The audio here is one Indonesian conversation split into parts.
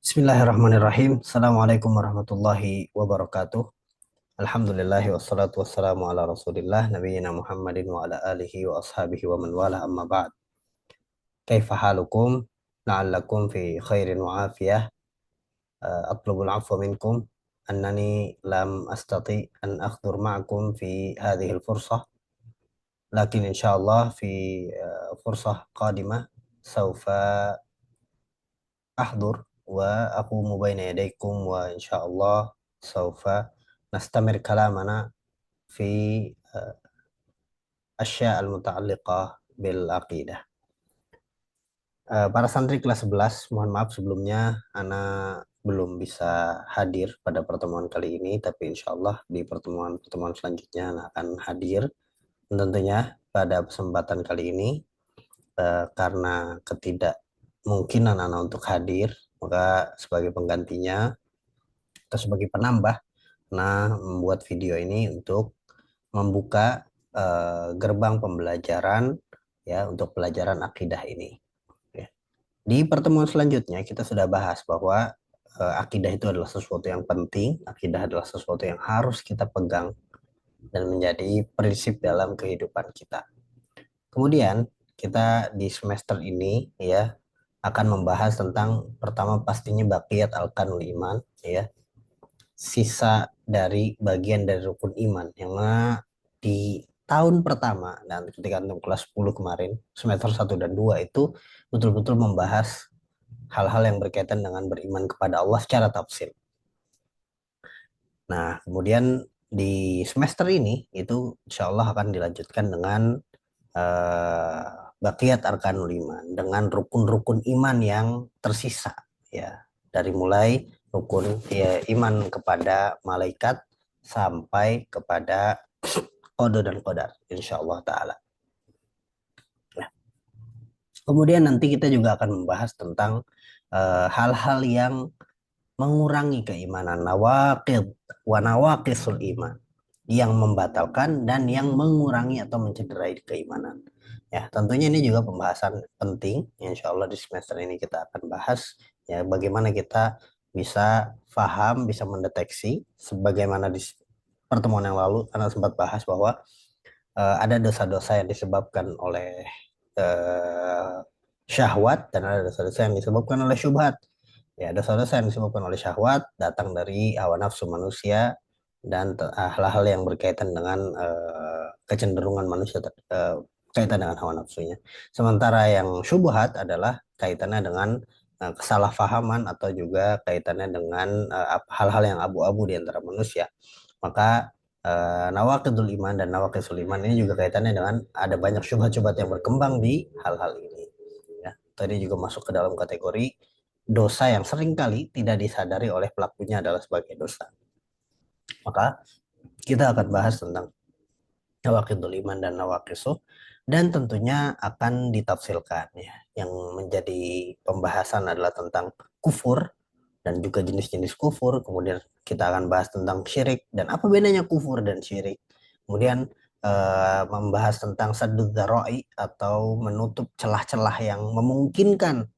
Bismillahirrahmanirrahim. Assalamualaikum warahmatullahi wabarakatuh. Alhamdulillahi wassalatu wassalamu ala rasulillah nabiyina Muhammadin wa ala alihi wa ashabihi wa man wala amma ba'd. Kaifa halukum? La'allakum fi khairin wa afiyah. Atlubul afwa minkum annani lam astati an akhdur ma'akum fi hadhihi al-fursah. Lakin insyaallah fi fursah qadimah saufa ahdur wa aqumu baina yadaykum wa insyaallah saufa nastamir kalamana fi asya al-muta'alliqah bil aqidah. Para santri kelas 11, mohon maaf sebelumnya ana belum bisa hadir pada pertemuan kali ini, tapi insyaallah di pertemuan-pertemuan selanjutnya ana akan hadir. Dan tentunya pada kesempatan kali ini karena ketidakmungkinan ana untuk hadir, maka sebagai penggantinya atau sebagai penambah, nah membuat video ini untuk membuka gerbang pembelajaran ya untuk pelajaran akidah ini. Ya. Di pertemuan selanjutnya kita sudah bahas bahwa akidah itu adalah sesuatu yang penting, akidah adalah sesuatu yang harus kita pegang dan menjadi prinsip dalam kehidupan kita. Kemudian kita di semester ini ya akan membahas tentang pertama pastinya baqiyat arkanul iman ya, sisa dari bagian dari rukun iman yang mana di tahun pertama dan ketika untuk kelas 10 kemarin semester 1 dan 2 itu betul-betul membahas hal-hal yang berkaitan dengan beriman kepada Allah secara tafsir. Nah, kemudian di semester ini itu insya Allah akan dilanjutkan dengan baqiyat arkanul iman, dengan rukun-rukun iman yang tersisa ya, dari mulai rukun ya, iman kepada malaikat sampai kepada qada dan qadar insya Allah taala. Nah, kemudian nanti kita juga akan membahas tentang hal-hal yang mengurangi keimanan, nawaqid wa nawaqisul iman, yang membatalkan dan yang mengurangi atau mencederai keimanan. Ya, tentunya ini juga pembahasan penting. Insya Allah di semester ini kita akan bahas ya bagaimana kita bisa paham, bisa mendeteksi. Sebagaimana di pertemuan yang lalu, Anda sempat bahas bahwa ada dosa-dosa yang disebabkan oleh syahwat dan ada dosa-dosa yang disebabkan oleh syubhat. Ya, dosa-dosa yang disebabkan oleh syahwat datang dari hawa nafsu manusia dan hal-hal yang berkaitan dengan kecenderungan manusia kaitan dengan hawa nafsunya. Sementara yang syubhat adalah kaitannya dengan kesalahpahaman atau juga kaitannya dengan hal-hal yang abu-abu di antara manusia. Maka nawaqidul iman dan nawaqisul iman ini juga kaitannya dengan ada banyak syubhat-syubhat yang berkembang di hal-hal ini. Ya, tadi juga masuk ke dalam kategori dosa yang seringkali tidak disadari oleh pelakunya adalah sebagai dosa. Maka kita akan bahas tentang nawaqidul iman dan nawaqisuh dan tentunya akan ditafsirkan ya. Yang menjadi pembahasan adalah tentang kufur dan juga jenis-jenis kufur. Kemudian kita akan bahas tentang syirik dan apa bedanya kufur dan syirik. Kemudian membahas tentang saddud dzara'i atau menutup celah-celah yang memungkinkan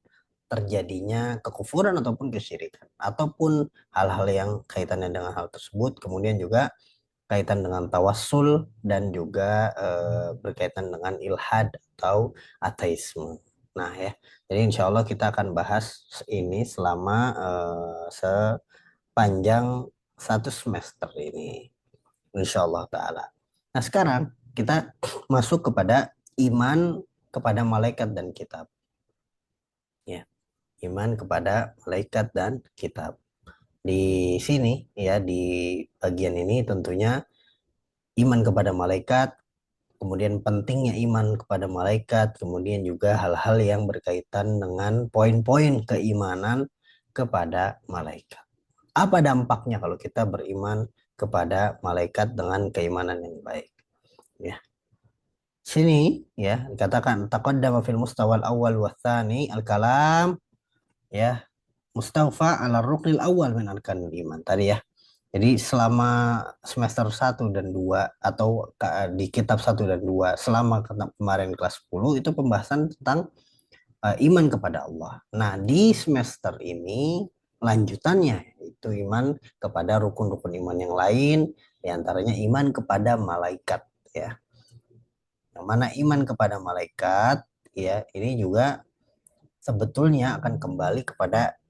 terjadinya kekufuran ataupun kesyirikan ataupun hal-hal yang kaitannya dengan hal tersebut. Kemudian juga kaitan dengan tawassul dan juga berkaitan dengan ilhad atau ateisme. Nah ya, jadi insya Allah kita akan bahas ini selama sepanjang satu semester ini, insya Allah taala. Nah sekarang kita masuk kepada iman kepada malaikat dan kitab. Ya, iman kepada malaikat dan kitab. Di sini ya di bagian ini tentunya iman kepada malaikat, kemudian pentingnya iman kepada malaikat, kemudian juga hal-hal yang berkaitan dengan poin-poin keimanan kepada malaikat. Apa dampaknya kalau kita beriman kepada malaikat dengan keimanan yang baik? Ya. Sini ya dikatakan taqaddama fil mustawal awal wa tsani al-kalam ya mustawfa ala ruknil awal min arkanil iman tadi ya. Jadi selama semester 1 dan 2 atau di kitab 1 dan 2 selama kemarin kelas 10 itu pembahasan tentang iman kepada Allah. Nah, di semester ini lanjutannya, itu iman kepada rukun-rukun iman yang lain, diantaranya iman kepada malaikat, ya. Yang mana iman kepada malaikat, ya, ini juga sebetulnya akan kembali kepada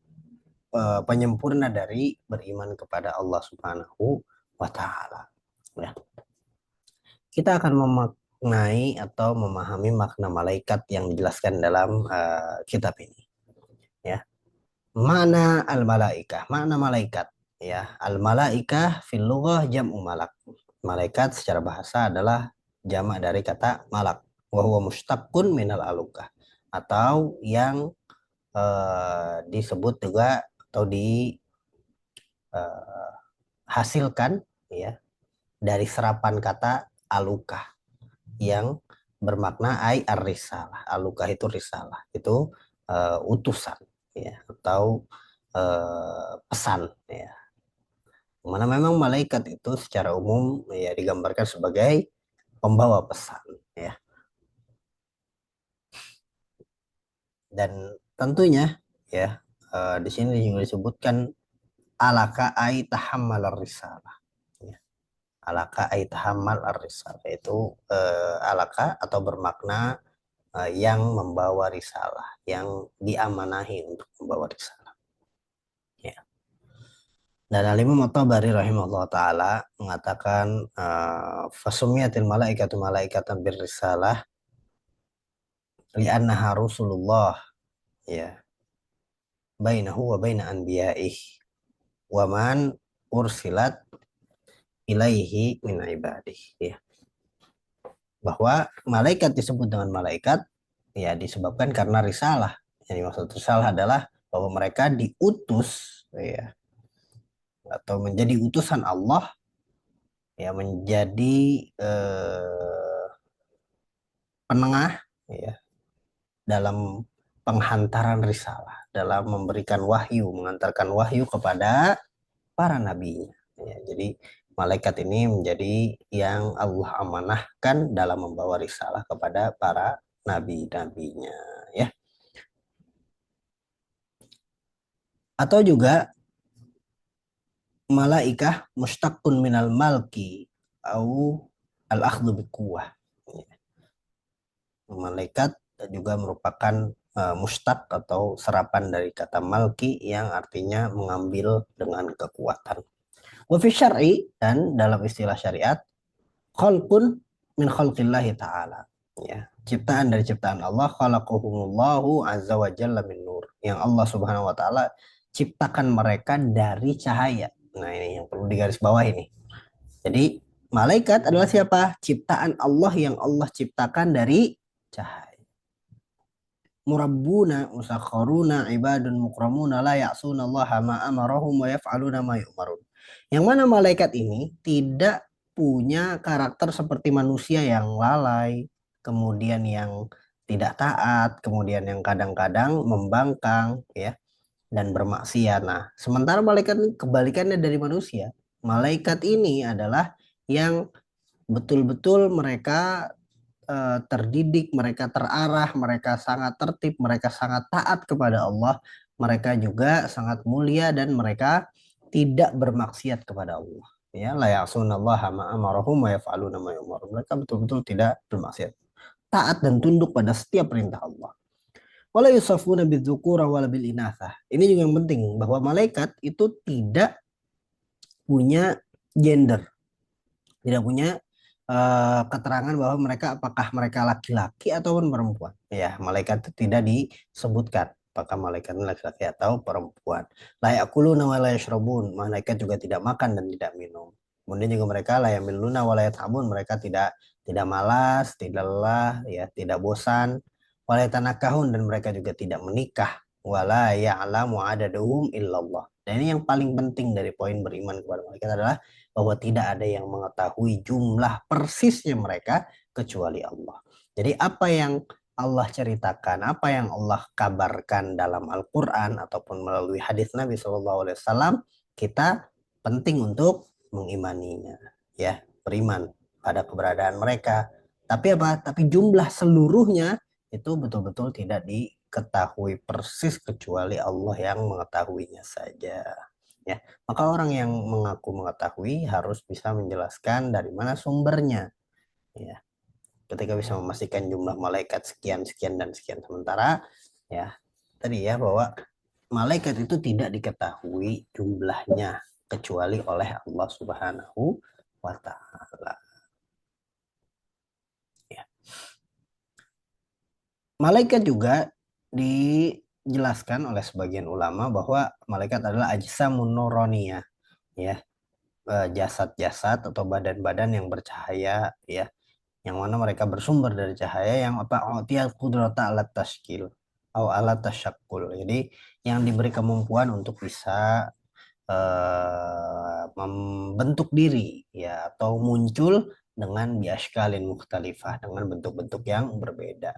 penyempurna dari beriman kepada Allah Subhanahu wa Ta'ala. Ya. Kita akan memaknai atau memahami makna malaikat yang dijelaskan dalam kitab ini. Ya, mana al-malaikah, makna malaikat. Ya, al-malaikah fil lughah jam'u malak. Malaikat secara bahasa adalah jamak dari kata malak. Wa huwa mustaqqun minal alukah, atau yang disebut juga atau dihasilkan, ya, dari serapan kata alukah yang bermakna ai ar-risalah. Alukah itu risalah, itu utusan, ya, atau pesan, ya. Mana memang malaikat itu secara umum, ya, digambarkan sebagai pembawa pesan, ya. Dan tentunya, ya, di sini juga disebutkan alaka ai tahammal risalah, ya. Alaka ai tahammal risalah itu alaka atau bermakna yang membawa risalah, yang diamanahi untuk membawa risalah, ya. Dan Al-Imam At-Tabari rahimahullah taala mengatakan fasumiyatil malaikatu malaikatan birrisalah li'annaha rusulullah, ya, bainahu wa baina anbiya'ih wa man ursilat ilaihi min ibadih, ya. Bahwa malaikat disebut dengan malaikat, ya, disebabkan karena risalah. Yang dimaksud risalah adalah bahwa mereka diutus, ya, atau menjadi utusan Allah, ya, menjadi penengah, ya, dalam penghantaran risalah, dalam memberikan wahyu, mengantarkan wahyu kepada para nabinya, ya. Jadi malaikat ini menjadi yang Allah amanahkan dalam membawa risalah kepada para nabi-nabinya, ya. Atau juga malaikah mustaqun minal malki au al akhdhu biquwah. Malaikat juga merupakan mustaq atau serapan dari kata malki yang artinya mengambil dengan kekuatan. Wa fi syar'i, dan dalam istilah syariat, khalqun min khalqillahi ta'ala, ya, ciptaan dari ciptaan Allah, khalaqahumullahu azza wa jalla min nur, yang Allah subhanahu wa ta'ala ciptakan mereka dari cahaya. Nah, ini yang perlu digaris bawah ini. Jadi malaikat adalah siapa? Ciptaan Allah yang Allah ciptakan dari cahaya. Murabbuna musakharuna ibadun mukramuna la ya'suna Allah ma amarahum wa yaf'aluna ma yu'marun. Yang mana malaikat ini tidak punya karakter seperti manusia yang lalai, kemudian yang tidak taat, kemudian yang kadang-kadang membangkang, ya, dan bermaksiat. Nah, sementara malaikat ini kebalikannya dari manusia. Malaikat ini adalah yang betul-betul mereka terdidik, mereka terarah, mereka sangat tertib, mereka sangat taat kepada Allah, mereka juga sangat mulia, dan mereka tidak bermaksiat kepada Allah. Ya, la ya'sunallaha ma amarahum wa yaf'aluna ma yu'marun. Mereka betul-betul tidak bermaksiat, taat dan tunduk pada setiap perintah Allah. Wala yusafuna bidzukura wala bil inatsah. Ini juga yang penting, bahwa malaikat itu tidak punya gender, tidak punya keterangan bahwa mereka apakah mereka laki-laki ataupun perempuan. Ya, malaikat itu tidak disebutkan apakah malaikat laki-laki atau perempuan. La ya'kuluna wa la yashrabun. Malaikat juga tidak makan dan tidak minum. Kemudian juga mereka la yamilluna wa la yat'abun. Mereka tidak malas, tidak lelah, ya, tidak bosan. Wa la yatanakahun, dan mereka juga tidak menikah. Wa la ya'lamu adaduhum illallah. Dan ini yang paling penting dari poin beriman kepada malaikat adalah bahwa tidak ada yang mengetahui jumlah persisnya mereka kecuali Allah. Jadi apa yang Allah ceritakan, apa yang Allah kabarkan dalam Al-Quran ataupun melalui hadis Nabi SAW, kita penting untuk mengimaninya, ya, beriman pada keberadaan mereka. Tapi apa? Tapi jumlah seluruhnya itu betul-betul tidak diketahui persis kecuali Allah yang mengetahuinya saja. Ya, maka orang yang mengaku mengetahui harus bisa menjelaskan dari mana sumbernya. Ya, ketika bisa memastikan jumlah malaikat sekian sekian dan sekian, sementara ya tadi ya bahwa malaikat itu tidak diketahui jumlahnya kecuali oleh Allah Subhanahu wa taala. Ya. Malaikat juga dijelaskan oleh sebagian ulama bahwa malaikat adalah ajsamun nuraniyah, ya, jasad-jasad atau badan-badan yang bercahaya, ya, yang mana mereka bersumber dari cahaya yang apa utiyat qudrata alat tashkil atau alat tasyakkul. Jadi yang diberi kemampuan untuk bisa membentuk diri, ya, atau muncul dengan biaskalin mukhtalifah, dengan bentuk-bentuk yang berbeda,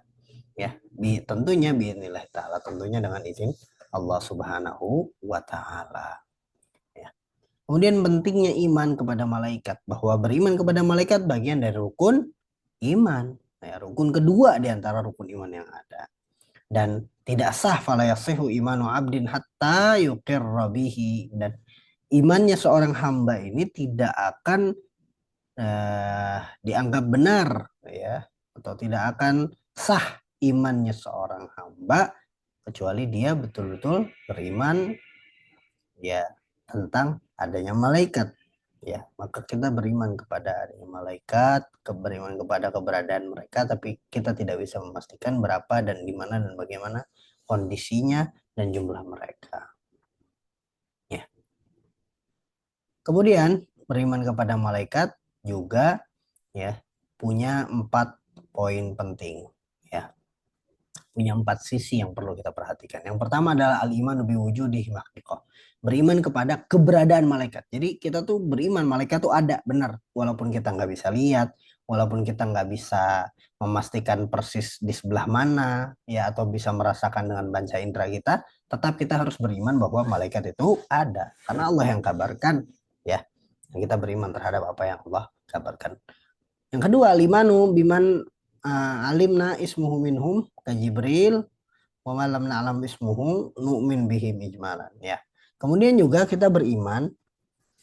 ya, tentunya biidznillah taala, tentunya dengan izin Allah Subhanahu wa taala, ya. Kemudian pentingnya iman kepada malaikat, bahwa beriman kepada malaikat bagian dari rukun iman, ya, rukun kedua di antara rukun iman yang ada, dan tidak sah fala yasihu imanu abdin hatta yuqirra bihi, dan imannya seorang hamba ini tidak akan dianggap benar, ya, atau tidak akan sah imannya seorang hamba kecuali dia betul-betul beriman, ya, tentang adanya malaikat, ya. Maka kita beriman kepada adanya malaikat, beriman kepada keberadaan mereka, tapi kita tidak bisa memastikan berapa dan di mana dan bagaimana kondisinya dan jumlah mereka, ya. Kemudian beriman kepada malaikat juga, ya, punya 4 poin penting, ya, punya 4 sisi yang perlu kita perhatikan. Yang pertama adalah al-iman biwujudihi makhluqah. Beriman kepada keberadaan malaikat. Jadi kita tuh beriman malaikat tuh ada, benar. Walaupun kita nggak bisa lihat, walaupun kita nggak bisa memastikan persis di sebelah mana, ya, atau bisa merasakan dengan panca indera kita, tetap kita harus beriman bahwa malaikat itu ada. Karena Allah yang kabarkan, ya. Kita beriman terhadap apa yang Allah kabarkan. Yang kedua, limanu biman alimna ismuhu minhum ka Jibril wa malam na'lam ismuhu nu'min bihim ijmalan, ya. Kemudian juga kita beriman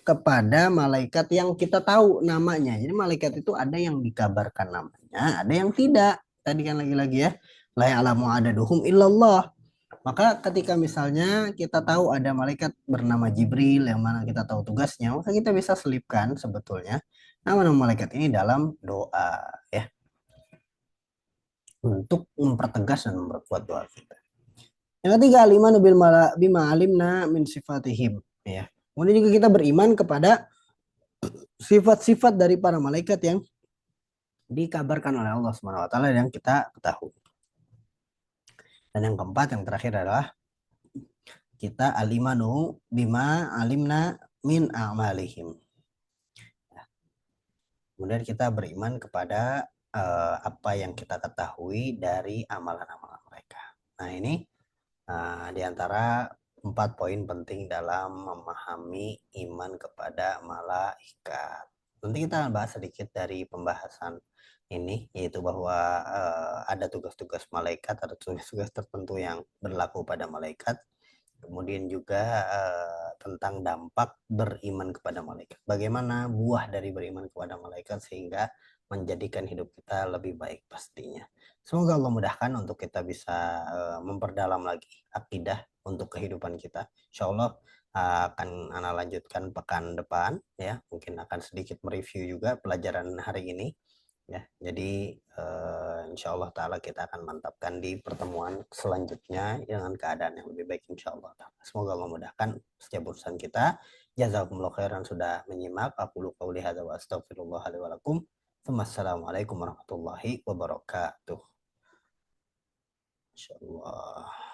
kepada malaikat yang kita tahu namanya. Jadi malaikat itu ada yang dikabarkan namanya, ada yang tidak. Tadi kan lagi-lagi ya, la ya'lamu adaduhum illallah. Maka ketika misalnya kita tahu ada malaikat bernama Jibril yang mana kita tahu tugasnya, maka kita bisa selipkan sebetulnya nama-nama malaikat ini dalam doa, ya, untuk mempertegas dan memperkuat doa kita. Yang ketiga, al-iman bima alimna min sifatihim, ya. Kemudian juga kita beriman kepada sifat-sifat dari para malaikat yang dikabarkan oleh Allah Subhanahu wa taala yang kita ketahui. Dan yang keempat, yang terakhir adalah kita al-imanu bima alimna min a'malihim. Kemudian kita beriman kepada apa yang kita ketahui dari amalan-amalan mereka. Nah, ini di antara 4 poin penting dalam memahami iman kepada malaikat. Nanti kita akan bahas sedikit dari pembahasan ini, yaitu bahwa ada tugas-tugas malaikat, ada tugas-tugas tertentu yang berlaku pada malaikat. Kemudian juga tentang dampak beriman kepada malaikat. Bagaimana buah dari beriman kepada malaikat sehingga menjadikan hidup kita lebih baik pastinya. Semoga Allah mudahkan untuk kita bisa memperdalam lagi akidah untuk kehidupan kita. Insya Allah akan Ana lanjutkan pekan depan, ya. Mungkin akan sedikit mereview juga pelajaran hari ini. Ya, jadi insya Allah Ta'ala kita akan mantapkan di pertemuan selanjutnya dengan keadaan yang lebih baik insya Allah Ta'ala. Semoga Allah memudahkan setiap urusan kita. Jazakumullah khairan sudah menyimak. Aku qauli hadza wa astaghfirullah li wa lakum. Wassalamualaikum warahmatullahi wabarakatuh. Insyaallah.